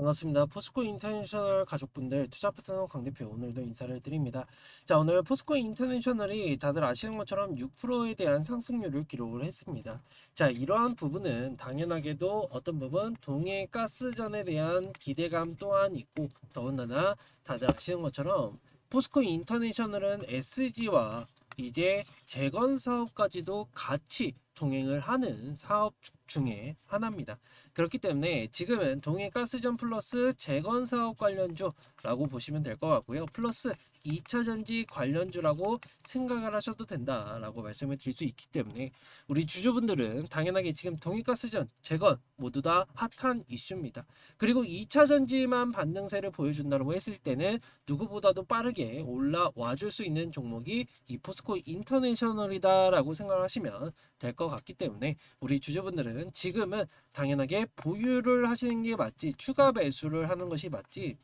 반갑습니다. 포스코 인터내셔널 가족분들 투자 파트너 강 대표 오늘도 인사를 드립니다. 자, 오늘 포스코 인터내셔널이 다들 아시는 것처럼 6%에 대한 상승률을 기록을 했습니다. 자, 이러한 부분은 당연하게도 어떤 부분 동해 가스전에 대한 기대감 또한 있고, 더군다나 다들 아시는 것처럼 포스코 인터내셔널은 SG와 이제 재건 사업까지도 같이 동행을 하는 사업 중에 하나입니다. 그렇기 때문에 지금은 동해가스전 플러스 재건 사업 관련주라고 보시면 될 것 같고요. 플러스 2차 전지 관련주라고 생각을 하셔도 된다라고 말씀을 드릴 수 있기 때문에 우리 주주분들은 당연하게 지금 동해가스전 재건 모두 다 핫한 이슈입니다. 그리고 2차 전지만 반등세를 보여준다고 했을 때는 누구보다도 빠르게 올라와 줄 수 있는 종목이 이 포스코 인터내셔널이다라고 생각하시면 될 것 같기 때문에 우리 주주분들은 지금은 당연하게 보유를 하시는 게 맞지, 추가 매수를 하는 것이 맞지,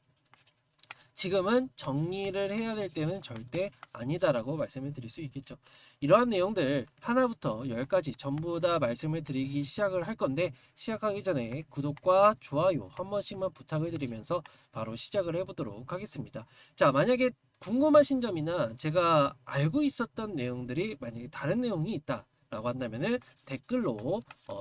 지금은 정리를 해야 될 때는 절대 아니다라고 말씀을 드릴 수 있겠죠. 이러한 내용들 하나부터 열까지 전부 다 말씀을 드리기 시작을 할 건데, 시작하기 전에 구독과 좋아요 한 번씩만 부탁을 드리면서 바로 시작을 해보도록 하겠습니다. 자, 만약에 궁금하신 점이나 제가 알고 있었던 내용들이 만약에 다른 내용이 있다 라고 한다면은 댓글로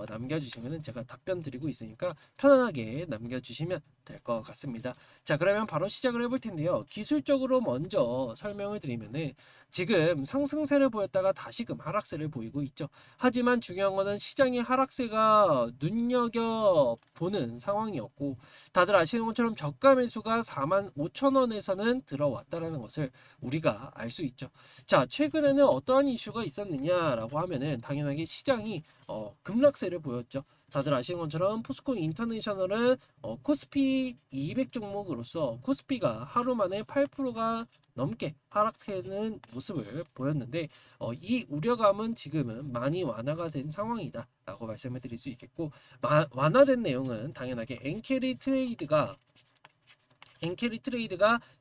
남겨주시면 제가 답변 드리고 있으니까 편안하게 남겨주시면 될 것 같습니다. 자, 그러면 바로 시작을 해볼 텐데요. 기술적으로 먼저 설명을 드리면은 지금 상승세를 보였다가 다시금 하락세를 보이고 있죠. 하지만 중요한 거는 시장의 하락세가 눈여겨보는 상황이었고, 다들 아시는 것처럼 저가 매수가 45,000원에서는 들어왔다라는 것을 우리가 알 수 있죠. 자, 최근에는 어떠한 이슈가 있었느냐라고 하면은 당연하게 시장이 급락세를 보였죠. 다들 아시는 것처럼 포스코 인터내셔널은 코스피 200 종목으로서 코스피가 하루 만에 8%가 넘게 하락하는 모습을 보였는데, 이 우려감은 지금은 많이 완화가 된 상황이다 라고 말씀을 드릴 수 있겠고, 완화된 내용은 당연하게 엔캐리 트레이드가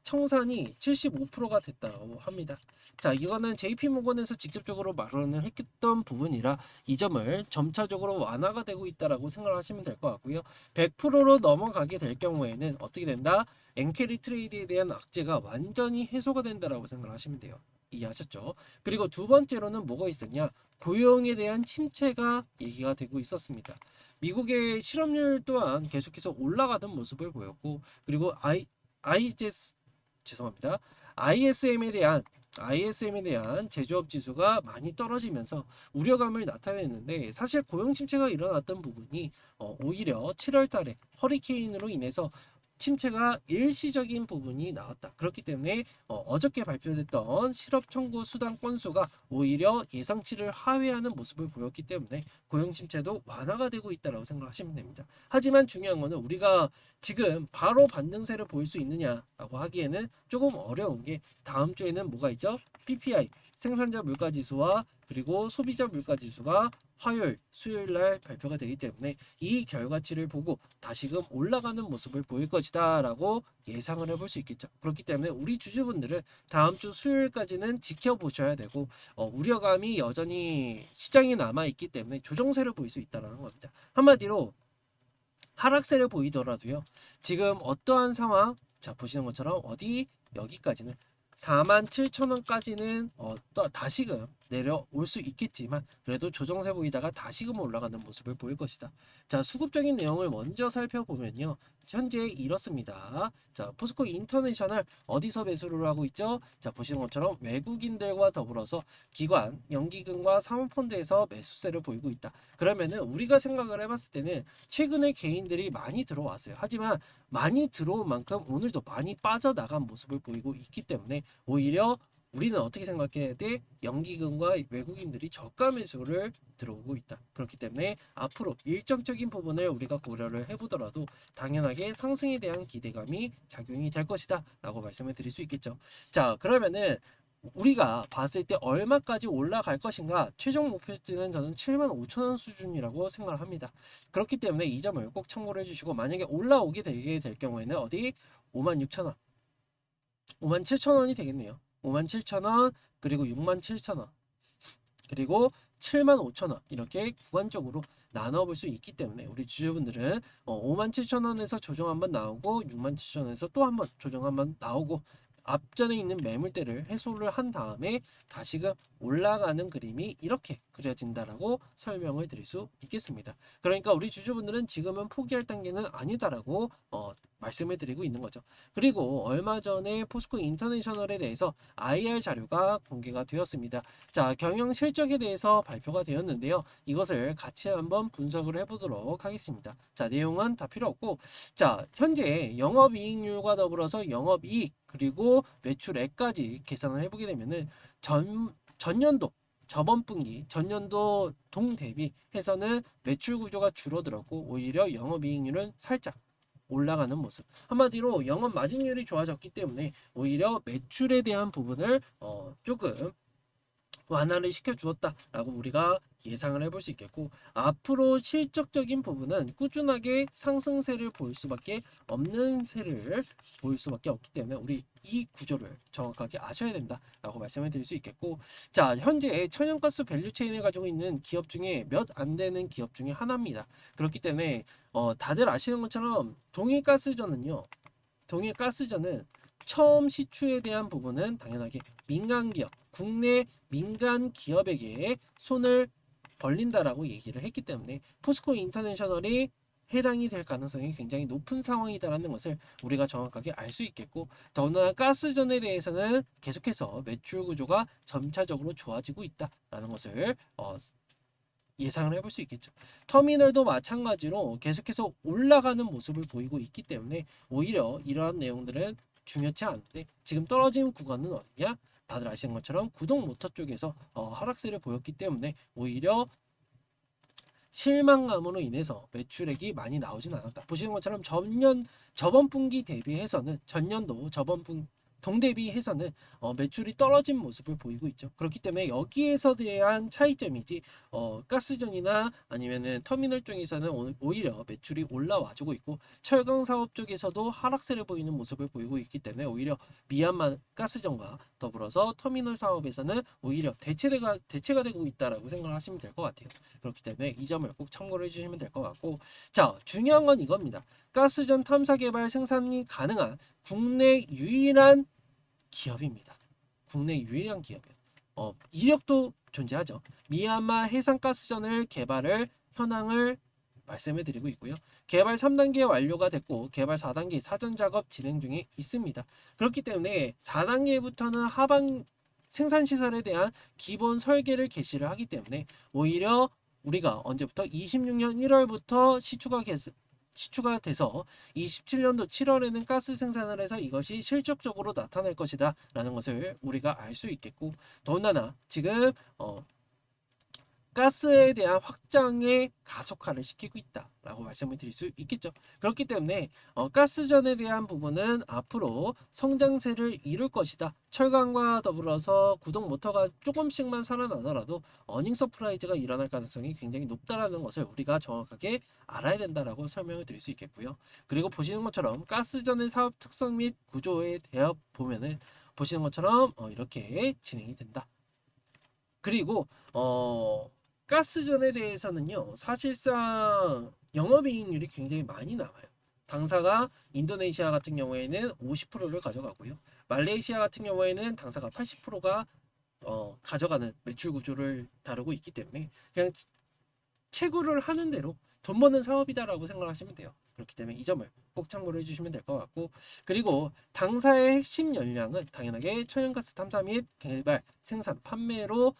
청산이 75%가 됐다고 합니다. 자, 이거는 JP모건에서 직접적으로 말을 했던 부분이라 이 점을 점차적으로 완화가 되고 있다라고 생각을 하시면 될 것 같고요. 100%로 넘어가게 될 경우에는 어떻게 된다? 엔캐리 트레이드에 대한 악재가 완전히 해소가 된다라고 생각을 하시면 돼요. 이해하셨죠? 그리고 두 번째로는 뭐가 있었냐? 고용에 대한 침체가 얘기가 되고 있었습니다. 미국의 실업률 또한 계속해서 올라가던 모습을 보였고, 그리고 IGS 죄송합니다. ISM에 대한 제조업 지수가 많이 떨어지면서 우려감을 나타냈는데, 사실 고용 침체가 일어났던 부분이 오히려 7월 달에 허리케인으로 인해서 침체가 일시적인 부분이 나왔다. 그렇기 때문에 어저께 발표됐던 실업 청구 수당 건수가 오히려 예상치를 하회하는 모습을 보였기 때문에 고용 침체도 완화가 되고 있다고 생각하시면 됩니다. 하지만 중요한 거는 우리가 지금 바로 반등세를 보일 수 있느냐라고 하기에는 조금 어려운 게, 다음 주에는 뭐가 있죠? PPI 생산자 물가 지수와 그리고 소비자 물가 지수가 화요일, 수요일 날 발표가 되기 때문에 이 결과치를 보고 다시금 올라가는 모습을 보일 것이다 라고 예상을 해볼 수 있겠죠. 그렇기 때문에 우리 주주분들은 다음 주 수요일까지는 지켜보셔야 되고, 우려감이 여전히 시장에 남아있기 때문에 조정세를 보일 수 있다는 겁니다. 한마디로 하락세를 보이더라도요, 지금 어떠한 상황, 자 보시는 것처럼 어디 여기까지는 47,000원까지는 또 다시금 내려올 수 있겠지만 그래도 조정세 보이다가 다시금 올라가는 모습을 보일 것이다. 자, 수급적인 내용을 먼저 살펴보면요, 현재 이렇습니다. 자, 포스코 인터내셔널 어디서 매수를 하고 있죠? 자, 보시는 것처럼 외국인들과 더불어서 기관, 연기금과 사모펀드에서 매수세를 보이고 있다. 그러면은 우리가 생각을 해봤을 때는 최근에 개인들이 많이 들어왔어요. 하지만 많이 들어온 만큼 오늘도 많이 빠져나간 모습을 보이고 있기 때문에 오히려 우리는 어떻게 생각해야 돼? 연기금과 외국인들이 저가 매수를 들어오고 있다. 그렇기 때문에 앞으로 일정적인 부분을 우리가 고려를 해보더라도 당연하게 상승에 대한 기대감이 작용이 될 것이다 라고 말씀을 드릴 수 있겠죠. 자, 그러면은 우리가 봤을 때 얼마까지 올라갈 것인가, 최종 목표치는 저는 75,000원 수준이라고 생각을 합니다. 그렇기 때문에 이 점을 꼭 참고를 해주시고, 만약에 올라오게 되게 될 경우에는 어디 56,000원, 57,000원이 되겠네요. 57,000원, 그리고 67,000원, 그리고 75,000원, 이렇게 구간적으로 나눠볼 수 있기 때문에 우리 주주분들은 57,000원에서 조정 한번 나오고 67,000원에서 또 한번 조정 한번 나오고 앞전에 있는 매물대를 해소를 한 다음에 다시금 올라가는 그림이 이렇게 그려진다라고 설명을 드릴 수 있겠습니다. 그러니까 우리 주주분들은 지금은 포기할 단계는 아니다라고 말씀을 드리고 있는 거죠. 그리고 얼마 전에 포스코 인터내셔널에 대해서 IR 자료가 공개가 되었습니다. 자, 경영 실적에 대해서 발표가 되었는데요. 이것을 같이 한번 분석을 해보도록 하겠습니다. 자, 내용은 다 필요 없고, 자, 현재 영업이익률과 더불어서 영업이익 그리고 매출액까지 계산을 해보게 되면은 전년도 저번 분기 전년도 동 대비해서는 매출 구조가 줄어들었고 오히려 영업이익률은 살짝 올라가는 모습. 한마디로 영업 마진율이 좋아졌기 때문에 오히려 매출에 대한 부분을 조금 완화를 시켜주었다라고 우리가 예상을 해볼 수 있겠고, 앞으로 실적적인 부분은 꾸준하게 상승세를 보일 수밖에 없는 세를 보일 수밖에 없기 때문에 우리 이 구조를 정확하게 아셔야 된다라고 말씀을 드릴 수 있겠고, 자, 현재 천연가스 밸류체인을 가지고 있는 기업 중에 몇 안 되는 기업 중에 하나입니다. 그렇기 때문에 다들 아시는 것처럼 동해가스전은 처음 시추에 대한 부분은 당연하게 민간 기업, 국내 민간 기업에게 손을 벌린다라고 얘기를 했기 때문에 포스코 인터내셔널이 해당이 될 가능성이 굉장히 높은 상황이다라는 것을 우리가 정확하게 알 수 있겠고, 더구나 가스전에 대해서는 계속해서 매출 구조가 점차적으로 좋아지고 있다라는 것을 예상을 해볼 수 있겠죠. 터미널도 마찬가지로 계속해서 올라가는 모습을 보이고 있기 때문에 오히려 이러한 내용들은 중요치 않은데, 지금 떨어진 구간은 어디냐? 다들 아시는 것처럼 구동 모터 쪽에서 하락세를 보였기 때문에 오히려 실망감으로 인해서 매출액이 많이 나오진 않았다. 보시는 것처럼 저번 분기 대비해서는 전년도 저번 분 동대비해서는 매출이 떨어진 모습을 보이고 있죠. 그렇기 때문에 여기에서 대한 차이점이지 가스전이나 아니면은 터미널 쪽에서는 오히려 매출이 올라와주고 있고, 철강 사업 쪽에서도 하락세를 보이는 모습을 보이고 있기 때문에 오히려 미얀마 가스전과 더불어서 터미널 사업에서는 오히려 대체가 되고 있다라고 생각하시면 될 것 같아요. 그렇기 때문에 이 점을 꼭 참고를 해주시면 될 것 같고, 자, 중요한 건 이겁니다. 가스전 탐사 개발 생산이 가능한 국내 유일한 기업입니다. 국내 유일한 기업이에요. 이력도 존재하죠. 미얀마 해상가스전을 개발을 현황을 말씀해 드리고 있고요. 개발 3단계 완료가 됐고 개발 4단계 사전 작업 진행 중에 있습니다. 그렇기 때문에 4단계부터는 하반 생산 시설에 대한 기본 설계를 개시를 하기 때문에 오히려 우리가 언제부터 26년 1월부터 시추가 돼서 27년도 7월에는 가스 생산을 해서 이것이 실적적으로 나타날 것이다 라는 것을 우리가 알 수 있겠고, 더군다나 지금 가스에 대한 확장에 가속화를 시키고 있다라고 말씀을 드릴 수 있겠죠. 그렇기 때문에 가스전에 대한 부분은 앞으로 성장세를 이룰 것이다. 철강과 더불어서 구동 모터가 조금씩만 살아나더라도 어닝 서프라이즈가 일어날 가능성이 굉장히 높다라는 것을 우리가 정확하게 알아야 된다라고 설명을 드릴 수 있겠고요. 그리고 보시는 것처럼 가스전의 사업 특성 및 구조에 대해 보면은 보시는 것처럼 이렇게 진행이 된다. 그리고 가스전에 대해서는요, 사실상 영업이익률이 굉장히 많이 나와요. 당사가 인도네시아 같은 경우에는 50%를 가져가고요. 말레이시아 같은 경우에는 당사가 80%가 가져가는 매출 구조를 다루고 있기 때문에 그냥 채굴을 하는 대로 돈 버는 사업이다라고 생각하시면 돼요. 그렇기 때문에 이 점을 꼭 참고를 해주시면 될 것 같고, 그리고 당사의 핵심 역량은 당연하게 천연가스 탐사 및 개발, 생산, 판매로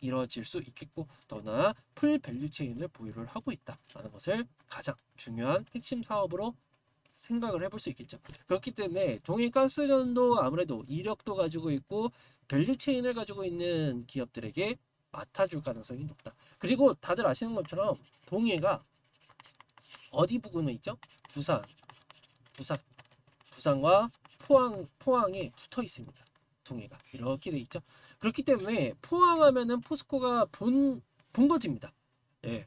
이루어질 수 있겠고, 더나 풀 밸류체인을 보유를 하고 있다라는 것을 가장 중요한 핵심 사업으로 생각을 해볼 수 있겠죠. 그렇기 때문에 동해가스전도 아무래도 이력도 가지고 있고 밸류체인을 가지고 있는 기업들에게 맡아줄 가능성이 높다. 그리고 다들 아시는 것처럼 동해가 어디 부근에 있죠? 부산, 부산과 포항에 붙어 있습니다. 동해가 이렇게 돼 있죠. 그렇기 때문에 포항하면은 포스코가 본거지입니다. 예,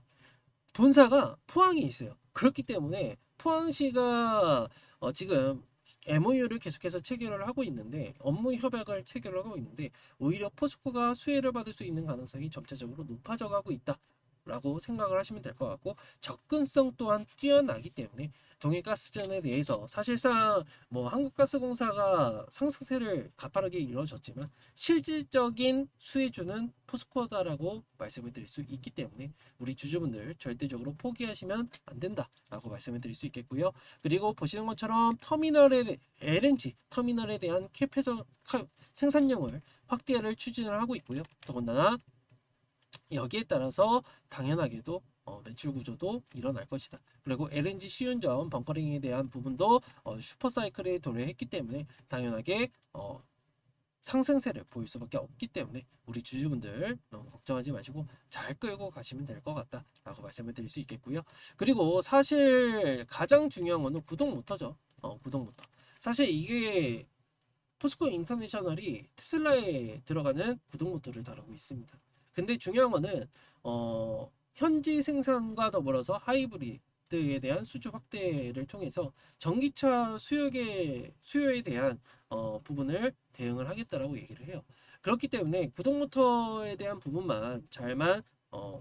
본사가 포항에 있어요. 그렇기 때문에 포항시가 지금 MOU를 계속해서 체결을 하고 있는데, 업무 협약을 체결을 하고 있는데 오히려 포스코가 수혜를 받을 수 있는 가능성이 점차적으로 높아져 가고 있다 라고 생각을 하시면 될 것 같고, 접근성 또한 뛰어나기 때문에 동해가스전에 대해서 사실상 뭐 한국가스공사가 상승세를 가파르게 이뤄졌지만 실질적인 수혜주는 포스코다라고 말씀을 드릴 수 있기 때문에 우리 주주분들 절대적으로 포기하시면 안 된다라고 말씀을 드릴 수 있겠고요. 그리고 보시는 것처럼 LNG 터미널에 대한 생산량을 확대를 추진을 하고 있고요. 더군다나 여기에 따라서 당연하게도 매출 구조도 일어날 것이다. 그리고 LNG 시운전 벙커링에 대한 부분도 슈퍼사이클에 도래했기 때문에 당연하게 상승세를 보일 수밖에 없기 때문에 우리 주주분들 너무 걱정하지 마시고 잘 끌고 가시면 될 것 같다라고 말씀을 드릴 수 있겠고요. 그리고 사실 가장 중요한 거는 구동 모터죠. 구동 모터. 사실 이게 포스코 인터내셔널이 테슬라에 들어가는 구동 모터를 다루고 있습니다. 근데 중요한 거는 현지 생산과 더불어서 하이브리드에 대한 수주 확대를 통해서 전기차 수요에 대한 부분을 대응을 하겠다라고 얘기를 해요. 그렇기 때문에 구동 모터에 대한 부분만 잘만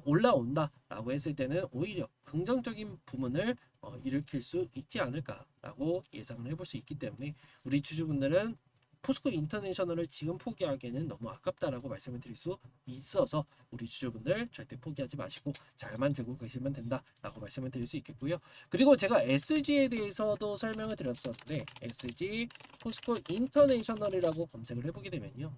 올라온다라고 했을 때는 오히려 긍정적인 부분을 일으킬 수 있지 않을까라고 예상을 해볼 수 있기 때문에 우리 주주분들은 포스코 인터내셔널을 지금 포기하기에는 너무 아깝다라고 말씀을 드릴 수 있어서 우리 주주분들 절대 포기하지 마시고 잘만 들고 계시면 된다라고 말씀을 드릴 수 있겠고요. 그리고 제가 SG에 대해서도 설명을 드렸었는데 SG 포스코 인터내셔널이라고 검색을 해보게 되면요.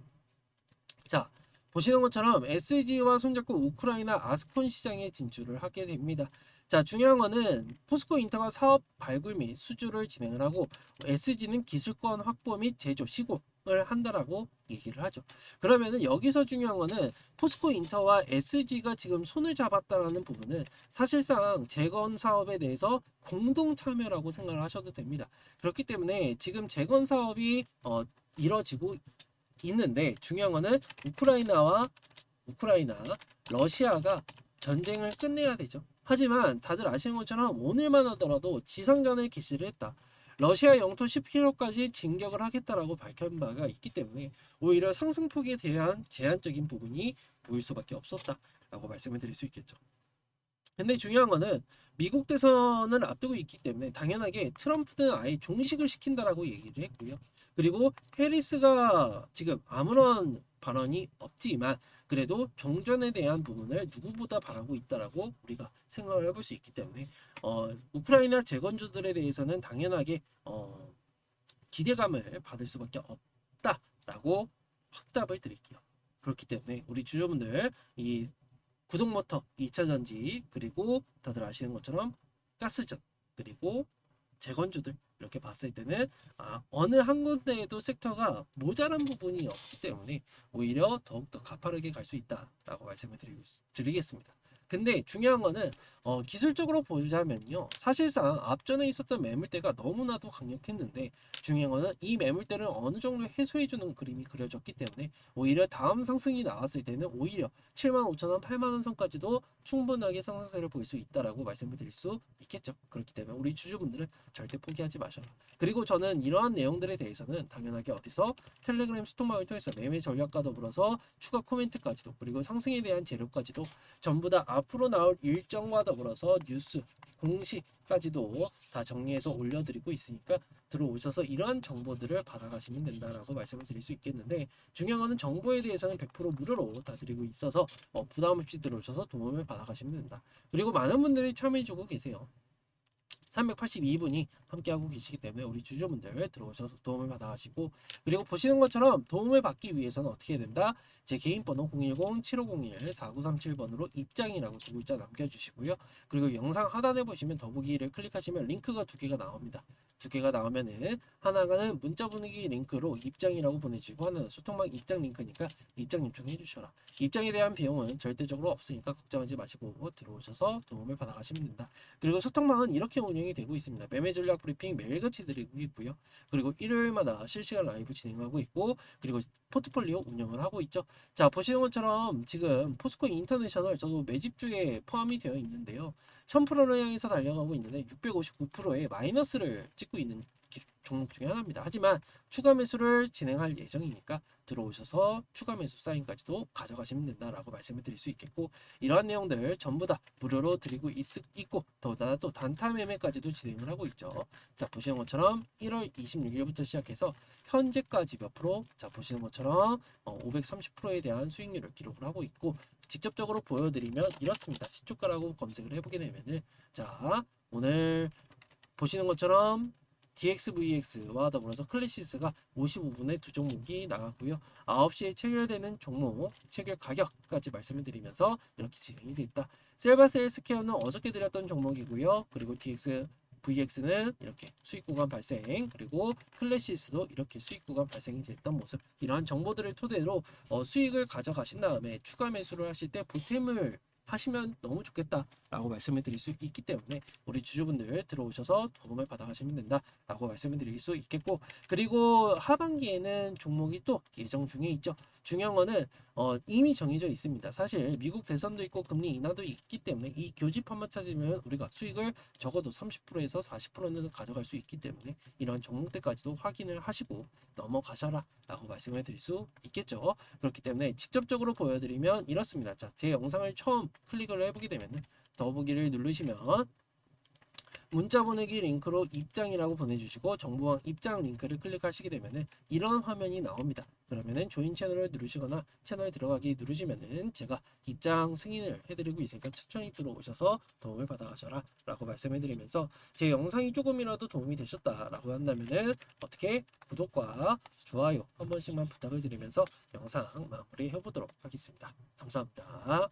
자, 보시는 것처럼 SG와 손잡고 우크라이나 아스콘 시장에 진출을 하게 됩니다. 자, 중요한 거는 포스코 인터가 사업 발굴 및 수주를 진행을 하고 SG는 기술권 확보 및 제조 시공을 한다라고 얘기를 하죠. 그러면은 여기서 중요한 거는 포스코 인터와 SG가 지금 손을 잡았다라는 부분은 사실상 재건 사업에 대해서 공동 참여라고 생각을 하셔도 됩니다. 그렇기 때문에 지금 재건 사업이 이뤄지고 있는데 중요한 거는 우크라이나, 러시아가 전쟁을 끝내야 되죠. 하지만 다들 아시는 것처럼 오늘만 하더라도 지상전을 개시를 했다. 러시아 영토 10km까지 진격을 하겠다라고 밝힌 바가 있기 때문에 오히려 상승폭에 대한 제한적인 부분이 보일 수밖에 없었다라고 말씀을 드릴 수 있겠죠. 근데 중요한 거는 미국 대선을 앞두고 있기 때문에 당연하게 트럼프는 아예 종식을 시킨다라고 얘기를 했고요. 그리고 해리스가 지금 아무런 발언이 없지만 그래도 종전에 대한 부분을 누구보다 바라고 있다라고 우리가 생각을 해볼 수 있기 때문에 우크라이나 재건주들에 대해서는 당연하게 기대감을 받을 수밖에 없다라고 확답을 드릴게요. 그렇기 때문에 우리 주주분들 이 구동모터 2차전지 그리고 다들 아시는 것처럼 가스전 그리고 재건주들 이렇게 봤을 때는 어느 한 군데에도 섹터가 모자란 부분이 없기 때문에 오히려 더욱더 가파르게 갈 수 있다라고 말씀을 드리겠습니다. 근데 중요한 거는 기술적으로 보자면요. 사실상 앞전에 있었던 매물대가 너무나도 강력했는데 중요한 거는 이 매물대를 어느 정도 해소해주는 그림이 그려졌기 때문에 오히려 다음 상승이 나왔을 때는 오히려 75,000원, 80,000원 선까지도 충분하게 상승세를 볼 수 있다라고 말씀을 드릴 수 있겠죠. 그렇기 때문에 우리 주주분들은 절대 포기하지 마셔라. 그리고 저는 이러한 내용들에 대해서는 당연하게 어디서 텔레그램 소통방을 통해서 매매 전략과 더불어서 추가 코멘트까지도 그리고 상승에 대한 재료까지도 전부 다 앞으로 나올 일정과 더불어서 뉴스 공시까지도 다 정리해서 올려드리고 있으니까 들어오셔서 이러한 정보들을 받아가시면 된다라고 말씀을 드릴 수 있겠는데 중요한 거는 정보에 대해서는 100% 무료로 다 드리고 있어서 부담 없이 들어오셔서 도움을 받아가시면 된다. 그리고 많은 분들이 참여해주고 계세요. 382분이 함께하고 계시기 때문에 우리 주주분들 들어오셔서 도움을 받아가시고 그리고 보시는 것처럼 도움을 받기 위해서는 어떻게 해야 된다? 제 개인 번호 010-7501-4937번으로 입장이라고 두 글자 남겨주시고요. 그리고 영상 하단에 보시면 더보기를 클릭하시면 링크가 두 개가 나옵니다. 두 개가 나오면은 하나는 문자 보내기 링크로 입장이라고 보내주고 하나는 소통방 입장 링크니까 입장 요청해 주셔라. 입장에 대한 비용은 절대적으로 없으니까 걱정하지 마시고 들어오셔서 도움을 받아가시면 된다. 그리고 소통방은 이렇게 운영이 되고 있습니다. 매매 전략 브리핑 매일같이 드리고 있고요. 그리고 일요일마다 실시간 라이브 진행하고 있고 그리고 포트폴리오 운영을 하고 있죠. 자, 보시는 것처럼 지금 포스코 인터내셔널 저도 매집주에 포함이 되어 있는데요. 1000%를 향해서 달려가고 있는데 659%의 마이너스를 찍고 있는 종목 중에 하나입니다. 하지만 추가 매수를 진행할 예정이니까 들어오셔서 추가 매수 사인까지도 가져가시면 된다라고 말씀을 드릴 수 있겠고, 이러한 내용들 전부 다 무료로 드리고 있고 더군다나 또 단타 매매까지도 진행을 하고 있죠. 자, 보시는 것처럼 1월 26일부터 시작해서 현재까지 몇 프로? 자, 보시는 것처럼 530%에 대한 수익률을 기록을 하고 있고, 직접적으로 보여드리면 이렇습니다. 시초가라고 검색을 해보게 되면은, 자, 오늘 보시는 것처럼 DXVX와 더불어서 클래시스가 55분에 두 종목이 나갔고요. 9시에 체결되는 종목, 체결 가격까지 말씀을 드리면서 이렇게 진행이 됐다. 셀바스 헬스케어는 어저께 드렸던 종목이고요. 그리고 DXVX는 이렇게 수익 구간 발생, 그리고 클래시스도 이렇게 수익 구간 발생이 됐던 모습. 이러한 정보들을 토대로 수익을 가져가신 다음에 추가 매수를 하실 때 보탬을 하시면 너무 좋겠다라고 말씀을 드릴 수 있기 때문에 우리 주주분들 들어오셔서 도움을 받아가시면 된다라고 말씀을 드릴 수 있겠고, 그리고 하반기에는 종목이 또 예정 중에 있죠. 중요한 거는 이미 정해져 있습니다. 사실 미국 대선도 있고 금리 인하도 있기 때문에 이 교집합만 찾으면 우리가 수익을 적어도 30%에서 40%는 가져갈 수 있기 때문에 이런 종목들까지도 확인을 하시고 넘어가셔라 라고 말씀을 드릴 수 있겠죠. 그렇기 때문에 직접적으로 보여드리면 이렇습니다. 자, 제 영상을 처음 클릭을 해보게 되면 더보기를 누르시면 문자 보내기 링크로 입장이라고 보내주시고 정보방 입장 링크를 클릭하시게 되면은 이런 화면이 나옵니다. 그러면은 조인 채널을 누르시거나 채널 들어가기 누르시면은 제가 입장 승인을 해드리고 있으니까 천천히 들어오셔서 도움을 받아가셔라 라고 말씀해 드리면서, 제 영상이 조금이라도 도움이 되셨다라고 한다면은 어떻게 구독과 좋아요 한 번씩만 부탁을 드리면서 영상 마무리해 보도록 하겠습니다. 감사합니다.